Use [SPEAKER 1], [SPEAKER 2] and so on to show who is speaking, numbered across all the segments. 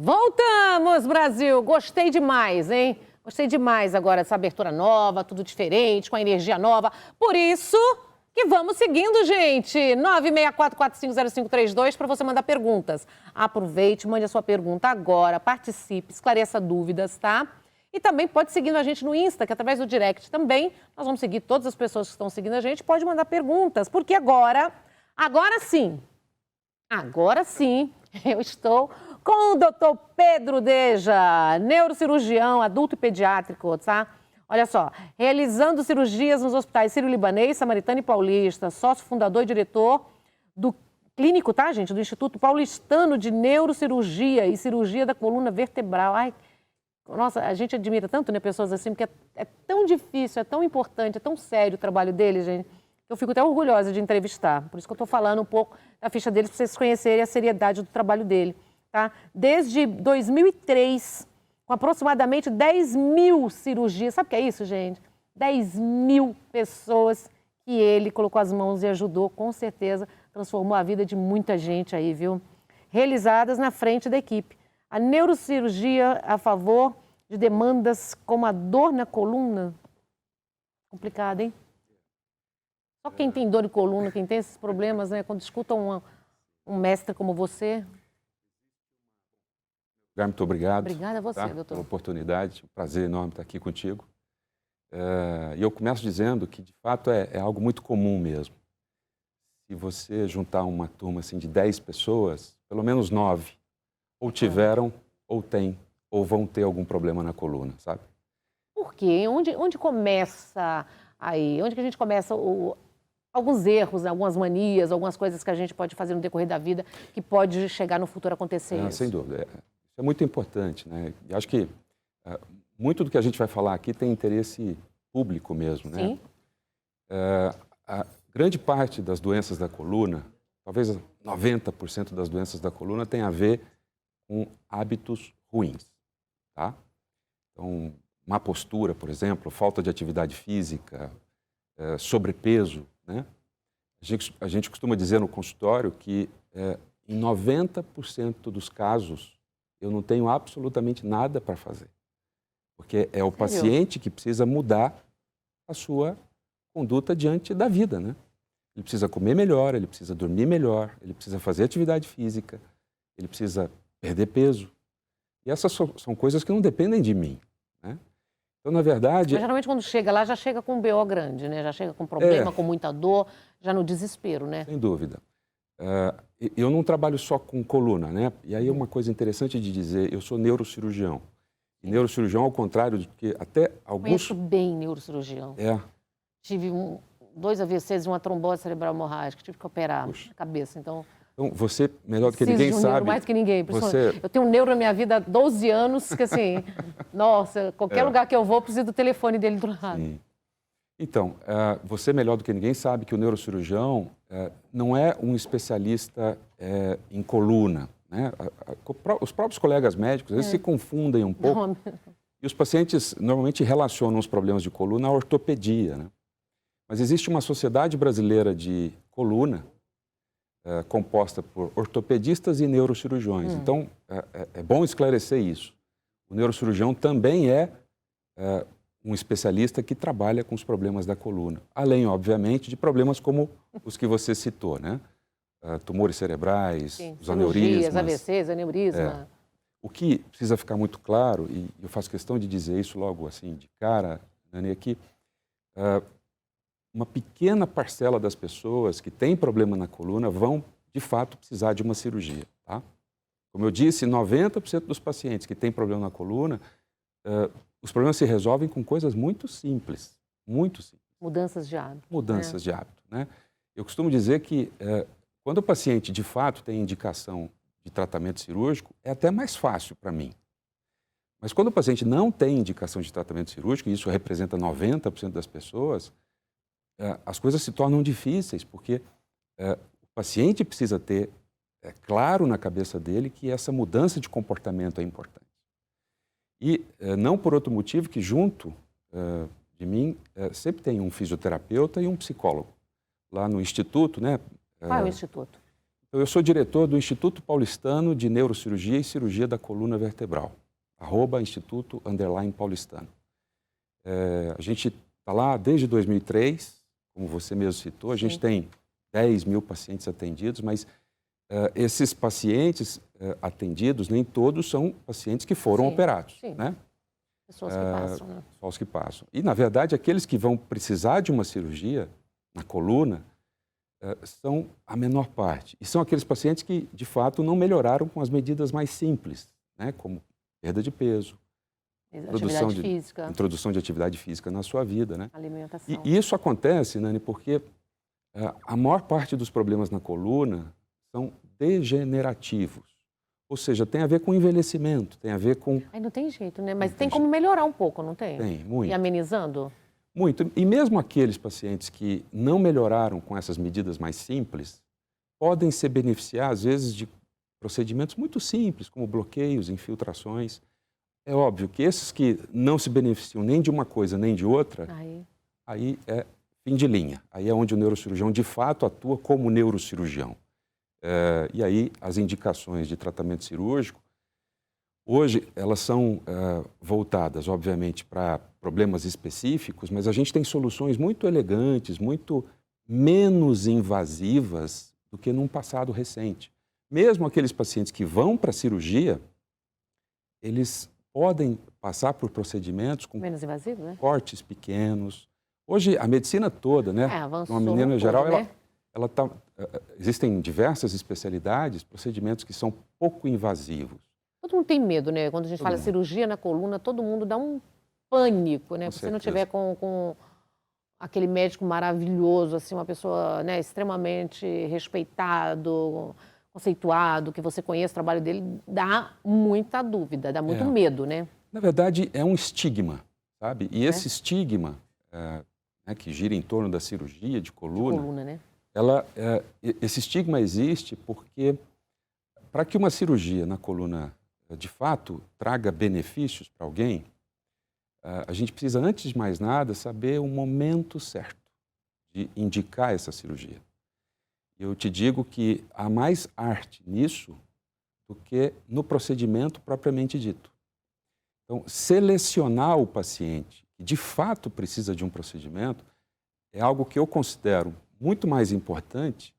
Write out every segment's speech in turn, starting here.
[SPEAKER 1] Voltamos, Brasil! Gostei demais, hein? Gostei demais agora dessa abertura nova, tudo diferente, com a energia nova. Por isso que vamos seguindo, gente. 964450532 para você mandar perguntas. Aproveite, mande a sua pergunta agora, participe, esclareça dúvidas, tá? E também pode seguir a gente no Insta, que através do direct também, nós vamos seguir todas as pessoas que estão seguindo a gente, pode mandar perguntas, porque agora sim, eu estou com o doutor Pedro Deja, neurocirurgião adulto e pediátrico, tá? Olha só, realizando cirurgias nos hospitais Sírio-Libanês, Samaritano e Paulista, sócio fundador e diretor do clínico, tá, gente? Do Instituto Paulistano de Neurocirurgia e Cirurgia da Coluna Vertebral. Ai, nossa, a gente admira tanto, né, pessoas assim, porque é tão difícil, é tão importante, é tão sério o trabalho deles, gente. Eu fico até orgulhosa de entrevistar. Por isso que eu estou falando um pouco da ficha deles, para vocês conhecerem a seriedade do trabalho dele. Tá? Desde 2003, com aproximadamente 10 mil cirurgias. Sabe o que é isso, gente? 10 mil pessoas que ele colocou as mãos e ajudou, com certeza, transformou a vida de muita gente aí, viu? Realizadas na frente da equipe. A neurocirurgia a favor de demandas como a dor na coluna. Complicado, hein? Só quem tem dor de coluna, quem tem esses problemas, né? Quando escuta um mestre como você.
[SPEAKER 2] Muito obrigado.
[SPEAKER 1] Obrigada a você, doutor.
[SPEAKER 2] Pela oportunidade, um prazer enorme estar aqui contigo. E eu começo dizendo que, de fato, é algo muito comum mesmo. Se você juntar uma turma assim, de 10 pessoas, pelo menos 9 ou tiveram, ou têm, ou vão ter algum problema na coluna, sabe?
[SPEAKER 1] Por quê? Onde começa aí? Onde que a gente começa alguns erros, algumas manias, algumas coisas que a gente pode fazer no decorrer da vida que pode chegar no futuro acontecer isso?
[SPEAKER 2] Sem dúvida. É muito importante, né? E acho que muito do que a gente vai falar aqui tem interesse público mesmo, né?
[SPEAKER 1] Sim.
[SPEAKER 2] A grande parte das doenças da coluna, talvez 90% das doenças da coluna, tem a ver com hábitos ruins, tá? Então, má postura, por exemplo, falta de atividade física, sobrepeso, né? A gente costuma dizer no consultório que em 90% dos casos eu não tenho absolutamente nada para fazer. Porque é o paciente que precisa mudar a sua conduta diante da vida, né? Ele precisa comer melhor, ele precisa dormir melhor, ele precisa fazer atividade física, ele precisa perder peso. E essas são coisas que não dependem de mim, né? Então, na verdade...
[SPEAKER 1] Mas, geralmente, quando chega lá, já chega com um BO grande, né? Já chega com problema, com muita dor, já no desespero, né?
[SPEAKER 2] Sem dúvida. Eu não trabalho só com coluna, né? E aí é uma coisa interessante de dizer, eu sou neurocirurgião. E neurocirurgião, ao contrário de que até alguns...
[SPEAKER 1] Conheço bem neurocirurgião. Tive 2 AVCs e uma trombose cerebral hemorrágica, tive que operar na cabeça, então...
[SPEAKER 2] Então, você, melhor do que ninguém sabe...
[SPEAKER 1] Neuro mais que ninguém.
[SPEAKER 2] Você...
[SPEAKER 1] Eu tenho um neuro na minha vida há 12 anos, que assim, nossa, qualquer lugar que eu vou, eu preciso do telefone dele do lado.
[SPEAKER 2] Sim. Então, você, melhor do que ninguém, sabe que o neurocirurgião não é um especialista em coluna, né? Os próprios colegas médicos, eles se confundem um pouco.
[SPEAKER 1] Não.
[SPEAKER 2] E os pacientes normalmente relacionam os problemas de coluna à ortopedia, né? Mas existe uma sociedade brasileira de coluna composta por ortopedistas e neurocirurgiões. Então, é bom esclarecer isso. O neurocirurgião também é um especialista que trabalha com os problemas da coluna. Além, obviamente, de problemas como os que você citou, né? Tumores cerebrais, os aneurismas.
[SPEAKER 1] AVCs, aneurisma.
[SPEAKER 2] O que precisa ficar muito claro, e eu faço questão de dizer isso logo assim, de cara, Nani, é que uma pequena parcela das pessoas que têm problema na coluna vão, de fato, precisar de uma cirurgia, tá? Como eu disse, 90% dos pacientes que têm problema na coluna, os problemas se resolvem com coisas muito simples, muito simples.
[SPEAKER 1] Mudanças de hábito.
[SPEAKER 2] Mudanças de hábito, né? Eu costumo dizer que quando o paciente, de fato, tem indicação de tratamento cirúrgico, é até mais fácil para mim. Mas quando o paciente não tem indicação de tratamento cirúrgico, e isso representa 90% das pessoas, as coisas se tornam difíceis, porque o paciente precisa ter claro na cabeça dele que essa mudança de comportamento é importante. E não por outro motivo que junto de mim sempre tem um fisioterapeuta e um psicólogo. Lá no Instituto, né?
[SPEAKER 1] Qual é o Instituto?
[SPEAKER 2] Eu sou diretor do Instituto Paulistano de Neurocirurgia e Cirurgia da Coluna Vertebral, @instituto_paulistano. A gente está lá desde 2003, como você mesmo citou, a gente tem 10 mil pacientes atendidos, mas esses pacientes atendidos, nem todos são pacientes que foram operados, né?
[SPEAKER 1] Pessoas que passam, né?
[SPEAKER 2] Só os que passam. E, na verdade, aqueles que vão precisar de uma cirurgia na coluna são a menor parte. E são aqueles pacientes que, de fato, não melhoraram com as medidas mais simples, né? Como perda de peso, introdução de atividade física na sua vida, né?
[SPEAKER 1] Alimentação.
[SPEAKER 2] E isso acontece, Nani, porque a maior parte dos problemas na coluna são degenerativos. Ou seja, tem a ver com envelhecimento, tem a ver com...
[SPEAKER 1] Aí não tem jeito, né? Mas tem como melhorar um pouco, não tem?
[SPEAKER 2] Tem, muito.
[SPEAKER 1] E amenizando?
[SPEAKER 2] Muito. E mesmo aqueles pacientes que não melhoraram com essas medidas mais simples, podem se beneficiar, às vezes, de procedimentos muito simples, como bloqueios, infiltrações. É óbvio que esses que não se beneficiam nem de uma coisa nem de outra, aí é fim de linha. Aí é onde o neurocirurgião, de fato, atua como neurocirurgião. E aí as indicações de tratamento cirúrgico, hoje elas são voltadas, obviamente, para problemas específicos, mas a gente tem soluções muito elegantes, muito menos invasivas do que num passado recente. Mesmo aqueles pacientes que vão para a cirurgia, eles podem passar por procedimentos com
[SPEAKER 1] menos invasivo, né?
[SPEAKER 2] Cortes pequenos. Hoje a medicina toda, né? Uma menina geral, existem diversas especialidades, procedimentos que são pouco invasivos.
[SPEAKER 1] Todo mundo tem medo, né? Quando a gente fala cirurgia na coluna, todo mundo dá um pânico, né? Se você não tiver com aquele médico maravilhoso, assim, uma pessoa, né, extremamente respeitado, conceituado, que você conhece o trabalho dele, dá muita dúvida, dá muito medo, né?
[SPEAKER 2] Na verdade, é um estigma, sabe? E esse estigma que gira em torno da cirurgia de coluna,
[SPEAKER 1] né?
[SPEAKER 2] Esse estigma existe porque, para que uma cirurgia na coluna, de fato, traga benefícios para alguém, a gente precisa, antes de mais nada, saber o momento certo de indicar essa cirurgia. Eu te digo que há mais arte nisso do que no procedimento propriamente dito. Então, selecionar o paciente que de fato precisa de um procedimento é algo que eu considero muito mais importante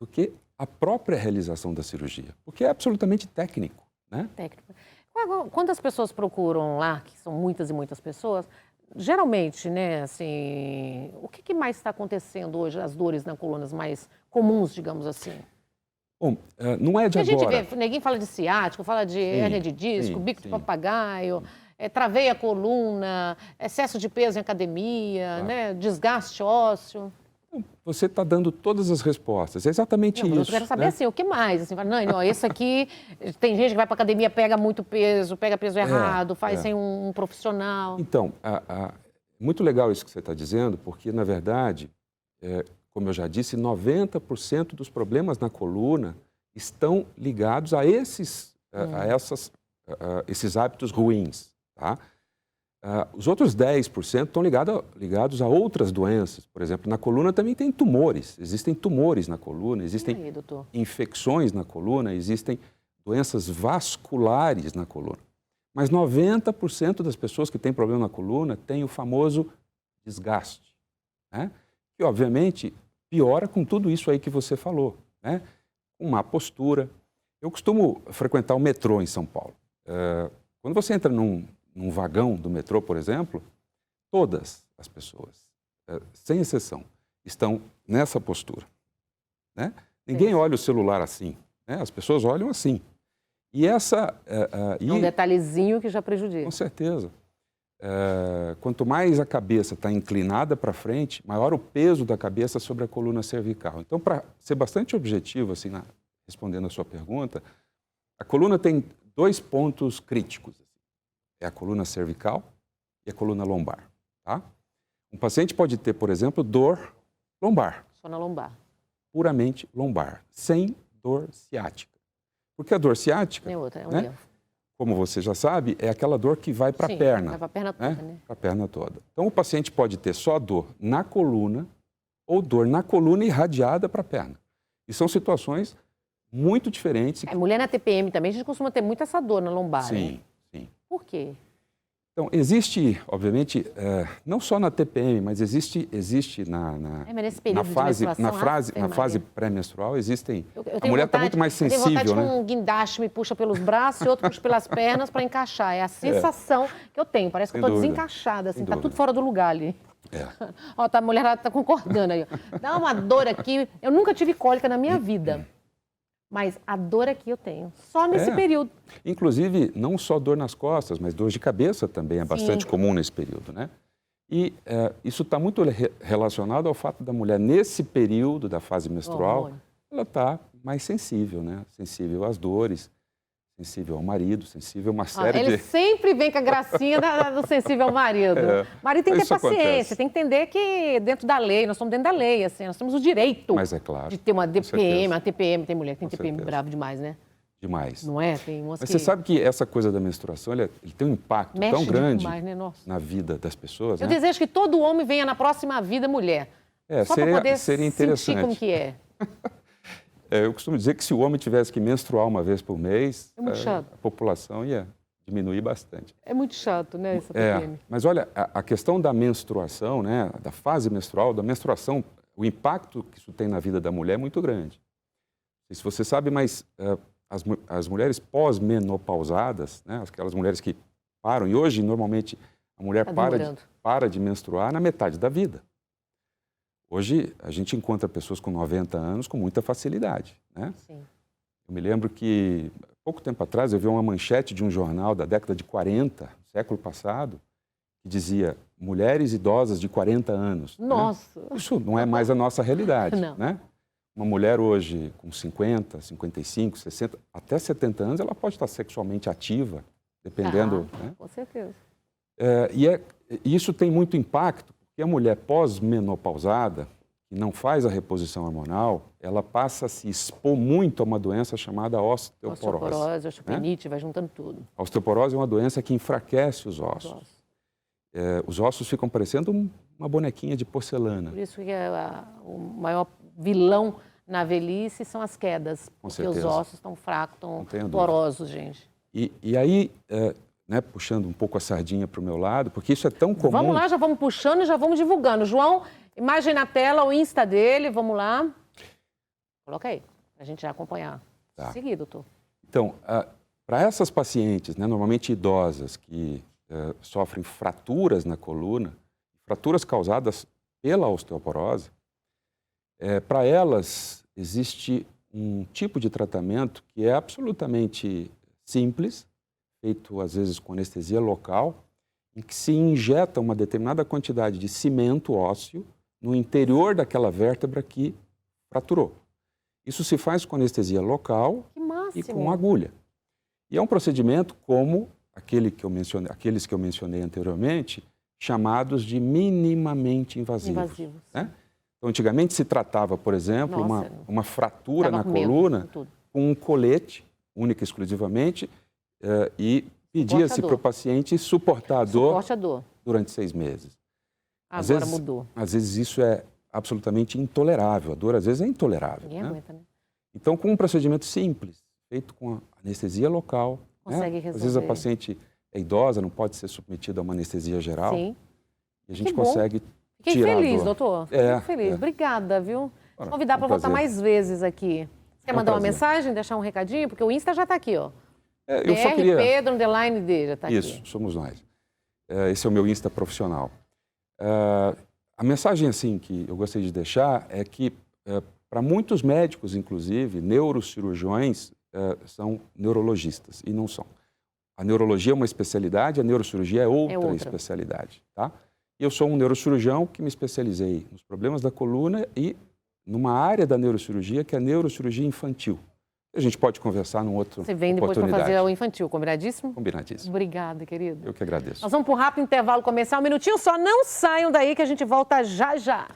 [SPEAKER 2] do que a própria realização da cirurgia, porque é absolutamente técnico, né?
[SPEAKER 1] Técnico. Quando as pessoas procuram lá, que são muitas e muitas pessoas, geralmente, né, assim, o que mais está acontecendo hoje, as dores na coluna mais comuns, digamos assim?
[SPEAKER 2] Bom, não é de agora.
[SPEAKER 1] A gente vê, ninguém fala de ciático, fala de hérnia de disco, bico de papagaio, traveia a coluna, excesso de peso em academia, né, desgaste ósseo.
[SPEAKER 2] Você está dando todas as respostas, é exatamente isso.
[SPEAKER 1] Eu quero saber, né? Assim, o que mais? Assim, não, esse aqui, tem gente que vai para a academia, pega muito peso, pega peso errado, faz sem um profissional.
[SPEAKER 2] Então, muito legal isso que você está dizendo, porque, na verdade, como eu já disse, 90% dos problemas na coluna estão ligados a esses hábitos ruins, tá? Os outros 10% estão ligados a outras doenças. Por exemplo, na coluna também tem tumores. Existem tumores na coluna, existem infecções na coluna, existem doenças vasculares na coluna. Mas 90% das pessoas que têm problema na coluna têm o famoso desgaste, né? Que, obviamente, piora com tudo isso aí que você falou, né? Com má postura. Eu costumo frequentar o metrô em São Paulo. Quando você entra num vagão do metrô, por exemplo, todas as pessoas, sem exceção, estão nessa postura, né? Ninguém olha o celular assim, né? As pessoas olham assim. E essa...
[SPEAKER 1] um detalhezinho que já prejudica.
[SPEAKER 2] Com certeza. Quanto mais a cabeça está inclinada para frente, maior o peso da cabeça sobre a coluna cervical. Então, para ser bastante objetivo, assim, respondendo a sua pergunta, a coluna tem 2 pontos críticos. É a coluna cervical e a coluna lombar, tá? Um paciente pode ter, por exemplo, dor lombar.
[SPEAKER 1] Só na lombar.
[SPEAKER 2] Puramente lombar, sem dor ciática. Porque a dor ciática, né, como você já sabe, é aquela dor que vai para a perna.
[SPEAKER 1] Vai para a perna toda, né?
[SPEAKER 2] Para a perna toda. Então, o paciente pode ter só dor na coluna ou dor na coluna irradiada para a perna. E são situações muito diferentes.
[SPEAKER 1] Mulher na TPM também, a gente costuma ter muito essa dor na lombar,
[SPEAKER 2] Sim,
[SPEAKER 1] né?
[SPEAKER 2] sim.
[SPEAKER 1] Por quê?
[SPEAKER 2] Então, existe, obviamente, não só na TPM, mas existe
[SPEAKER 1] mas nesse período de menstruação,
[SPEAKER 2] na fase pré-menstrual, existem...
[SPEAKER 1] Eu
[SPEAKER 2] A mulher está muito mais sensível,
[SPEAKER 1] eu tenho vontade
[SPEAKER 2] né?
[SPEAKER 1] que um guindaste me puxa pelos braços e outro puxa pelas pernas para encaixar. É a sensação que eu tenho. Parece que eu estou desencaixada, assim, tá tudo fora do lugar ali. Ó, a mulherada está concordando aí. Ó. Dá uma dor aqui. Eu nunca tive cólica na minha vida. Mas a dor aqui eu tenho, só nesse período.
[SPEAKER 2] Inclusive, não só dor nas costas, mas dor de cabeça também é bastante comum nesse período, né? E isso está muito relacionado ao fato da mulher, nesse período da fase menstrual, ela está mais sensível, né? Sensível às dores, sensível ao marido, sensível a uma série
[SPEAKER 1] ele sempre vem com a gracinha do sensível ao marido. O marido tem que ter paciência, tem que entender que dentro da lei, nós estamos dentro da lei, assim, nós temos o direito de ter uma DPM, uma TPM, tem mulher que tem TPM bravo demais, né?
[SPEAKER 2] Demais.
[SPEAKER 1] Não é? Tem umas
[SPEAKER 2] Mas você sabe que essa coisa da menstruação, ele tem um impacto tão grande na vida das pessoas,
[SPEAKER 1] Eu
[SPEAKER 2] né?
[SPEAKER 1] desejo que todo homem venha na próxima vida mulher. Só para poder
[SPEAKER 2] seria interessante.
[SPEAKER 1] sentir como que é.
[SPEAKER 2] Eu costumo dizer que se o homem tivesse que menstruar uma vez por mês,
[SPEAKER 1] a
[SPEAKER 2] população ia diminuir bastante.
[SPEAKER 1] É muito chato, né, essa TPM?
[SPEAKER 2] Mas olha, a questão da menstruação, né, da fase menstrual, da menstruação, o impacto que isso tem na vida da mulher é muito grande. Não sei se você sabe, mas as mulheres pós-menopausadas, né, aquelas mulheres que param, e hoje, normalmente, a mulher para de menstruar na metade da vida. Hoje, a gente encontra pessoas com 90 anos com muita facilidade, né?
[SPEAKER 1] Sim.
[SPEAKER 2] Eu me lembro que, pouco tempo atrás, eu vi uma manchete de um jornal da década de 40, século passado, que dizia mulheres idosas de 40 anos.
[SPEAKER 1] Nossa!
[SPEAKER 2] Né? Isso não é mais a nossa realidade,
[SPEAKER 1] não.
[SPEAKER 2] Né? Uma mulher hoje com 50, 55, 60, até 70 anos, ela pode estar sexualmente ativa, dependendo... né?
[SPEAKER 1] Com certeza.
[SPEAKER 2] E isso tem muito impacto, porque a mulher pós-menopausada, que não faz a reposição hormonal, ela passa a se expor muito a uma doença chamada osteoporose.
[SPEAKER 1] Osteoporose, osteopenite, vai juntando tudo.
[SPEAKER 2] A osteoporose é uma doença que enfraquece os ossos. Os ossos ficam parecendo uma bonequinha de porcelana.
[SPEAKER 1] Por isso que o maior vilão na velhice são as quedas.
[SPEAKER 2] Com
[SPEAKER 1] porque
[SPEAKER 2] certeza.
[SPEAKER 1] os ossos estão fracos, estão porosos, gente.
[SPEAKER 2] E aí... né, puxando um pouco a sardinha para o meu lado, porque isso é tão comum...
[SPEAKER 1] Vamos lá, já vamos puxando e já vamos divulgando. João, imagem na tela, o Insta dele, vamos lá. Coloca aí, para a gente já acompanhar. Seguir, doutor.
[SPEAKER 2] Então, para essas pacientes, né, normalmente idosas, que sofrem fraturas na coluna, fraturas causadas pela osteoporose, para elas existe um tipo de tratamento que é absolutamente simples, feito às vezes com anestesia local, em que se injeta uma determinada quantidade de cimento ósseo no interior daquela vértebra que fraturou. Isso se faz com anestesia local e com agulha. E é um procedimento como aqueles que eu mencionei anteriormente, chamados de minimamente invasivos. Né? Então, antigamente se tratava, por exemplo, uma fratura na coluna com um colete, única e exclusivamente, e pedia-se para o paciente suportar a dor durante 6 meses.
[SPEAKER 1] Agora mudou.
[SPEAKER 2] Às vezes isso é absolutamente intolerável. A dor, às vezes, é intolerável.
[SPEAKER 1] Ninguém aguenta, né?
[SPEAKER 2] Então, com um procedimento simples, feito com anestesia local,
[SPEAKER 1] consegue resolver.
[SPEAKER 2] Às vezes a paciente é idosa, não pode ser submetida a uma anestesia geral.
[SPEAKER 1] Sim.
[SPEAKER 2] E a gente consegue
[SPEAKER 1] Fiquei
[SPEAKER 2] tirar
[SPEAKER 1] feliz,
[SPEAKER 2] a dor.
[SPEAKER 1] doutor. Fiquei feliz. Obrigada, viu? Vou convidar para voltar mais vezes aqui. Você quer mandar uma mensagem, deixar um recadinho? Porque o Insta já está aqui, ó.
[SPEAKER 2] Eu só queria...
[SPEAKER 1] Pedro, underline D, já está aqui.
[SPEAKER 2] Isso, somos nós. Esse é o meu Insta profissional. A mensagem, assim, que eu gostaria de deixar é que, para muitos médicos, inclusive, neurocirurgiões são neurologistas, e não são. A neurologia é uma especialidade, a neurocirurgia é outra especialidade, tá? Eu sou um neurocirurgião que me especializei nos problemas da coluna e numa área da neurocirurgia que é a neurocirurgia infantil. A gente pode conversar num outro
[SPEAKER 1] Você vem depois para fazer o infantil, combinadíssimo?
[SPEAKER 2] Combinadíssimo.
[SPEAKER 1] Obrigada, querido.
[SPEAKER 2] Eu que agradeço.
[SPEAKER 1] Nós vamos para um rápido intervalo comercial, um minutinho só, não saiam daí que a gente volta já já.